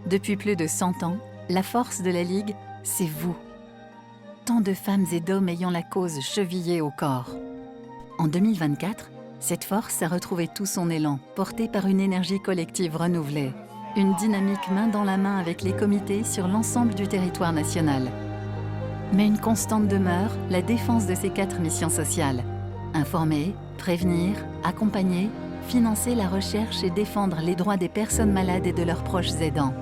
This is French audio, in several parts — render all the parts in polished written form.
Depuis plus de 100 ans, la force de la Ligue, c'est vous. Tant de femmes et d'hommes ayant la cause chevillée au corps. En 2024, cette force a retrouvé tout son élan, portée par une énergie collective renouvelée. Une dynamique main dans la main avec les comités sur l'ensemble du territoire national. Mais une constante demeure, la défense de ces 4 missions sociales. Informer, prévenir, accompagner, financer la recherche et défendre les droits des personnes malades et de leurs proches aidants.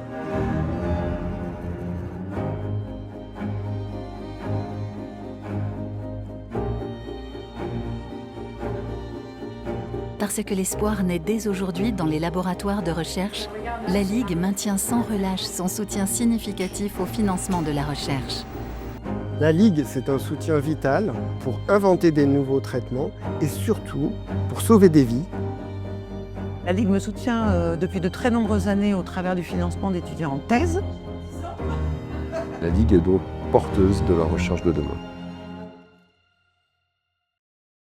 Parce que l'espoir naît dès aujourd'hui dans les laboratoires de recherche, la Ligue maintient sans relâche son soutien significatif au financement de la recherche. La Ligue, c'est un soutien vital pour inventer des nouveaux traitements et surtout pour sauver des vies. La Ligue me soutient depuis de très nombreuses années au travers du financement d'étudiants en thèse. La Ligue est donc porteuse de la recherche de demain.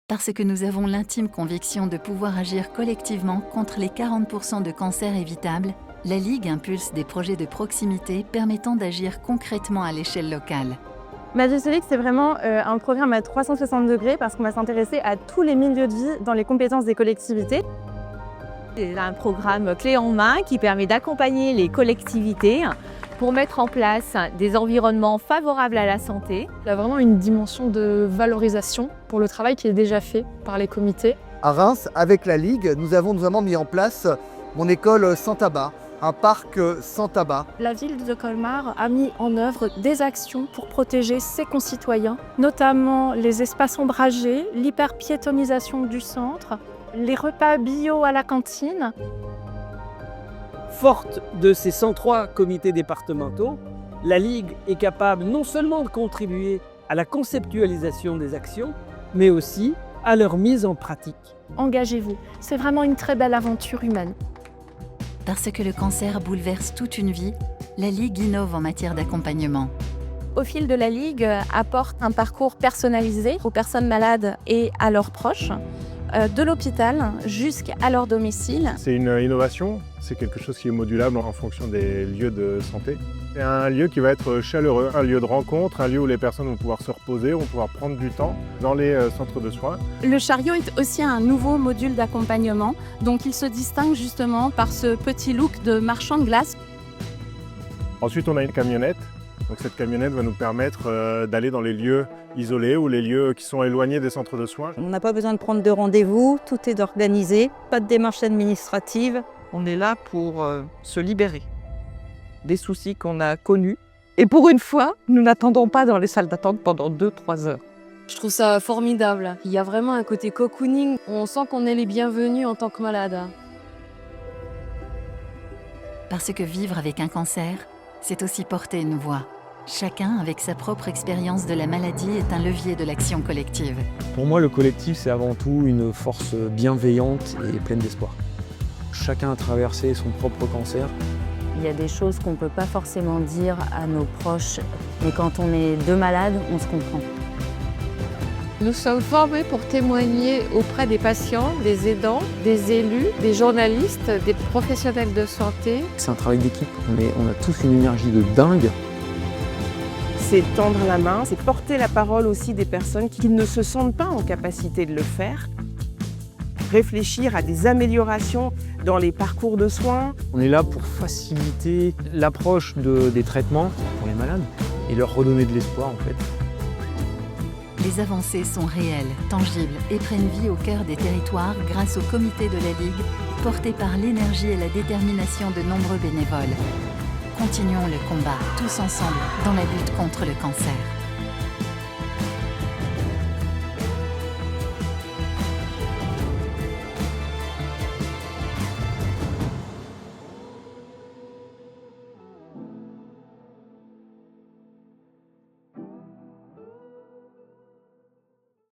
Parce que nous avons l'intime conviction de pouvoir agir collectivement contre les 40% de cancers évitables, la Ligue impulse des projets de proximité permettant d'agir concrètement à l'échelle locale. Magie Civique, c'est vraiment un programme à 360 degrés parce qu'on va s'intéresser à tous les milieux de vie dans les compétences des collectivités. C'est un programme clé en main qui permet d'accompagner les collectivités pour mettre en place des environnements favorables à la santé. Il y a vraiment une dimension de valorisation pour le travail qui est déjà fait par les comités. À Reims, avec la Ligue, nous avons notamment mis en place mon école sans tabac, un parc sans tabac. La ville de Colmar a mis en œuvre des actions pour protéger ses concitoyens, notamment les espaces ombragés, l'hyperpiétonisation du centre, les repas bio à la cantine. Forte de ces 103 comités départementaux, la Ligue est capable non seulement de contribuer à la conceptualisation des actions, mais aussi à leur mise en pratique. Engagez-vous, c'est vraiment une très belle aventure humaine. Parce que le cancer bouleverse toute une vie, la Ligue innove en matière d'accompagnement. Au fil de la Ligue apporte un parcours personnalisé aux personnes malades et à leurs proches, de l'hôpital jusqu'à leur domicile. C'est une innovation, c'est quelque chose qui est modulable en fonction des lieux de santé. C'est un lieu qui va être chaleureux, un lieu de rencontre, un lieu où les personnes vont pouvoir se reposer, vont pouvoir prendre du temps dans les centres de soins. Le chariot est aussi un nouveau module d'accompagnement, donc il se distingue justement par ce petit look de marchand de glace. Ensuite, on a une camionnette. Donc cette camionnette va nous permettre d'aller dans les lieux isolés ou les lieux qui sont éloignés des centres de soins. On n'a pas besoin de prendre de rendez-vous, tout est organisé, pas de démarche administrative. On est là pour se libérer des soucis qu'on a connus. Et pour une fois, nous n'attendons pas dans les salles d'attente pendant 2-3 heures. Je trouve ça formidable. Il y a vraiment un côté cocooning. On sent qu'on est les bienvenus en tant que malade. Parce que vivre avec un cancer, c'est aussi porter une voix. Chacun, avec sa propre expérience de la maladie, est un levier de l'action collective. Pour moi, le collectif, c'est avant tout une force bienveillante et pleine d'espoir. Chacun a traversé son propre cancer. Il y a des choses qu'on ne peut pas forcément dire à nos proches, mais quand on est deux malades, on se comprend. Nous sommes formés pour témoigner auprès des patients, des aidants, des élus, des journalistes, des professionnels de santé. C'est un travail d'équipe, on a tous une énergie de dingue. C'est tendre la main, c'est porter la parole aussi des personnes qui ne se sentent pas en capacité de le faire. Réfléchir à des améliorations dans les parcours de soins. On est là pour faciliter l'approche des traitements pour les malades et leur redonner de l'espoir en fait. Les avancées sont réelles, tangibles et prennent vie au cœur des territoires grâce au comité de la Ligue, porté par l'énergie et la détermination de nombreux bénévoles. Continuons le combat, tous ensemble, dans la lutte contre le cancer.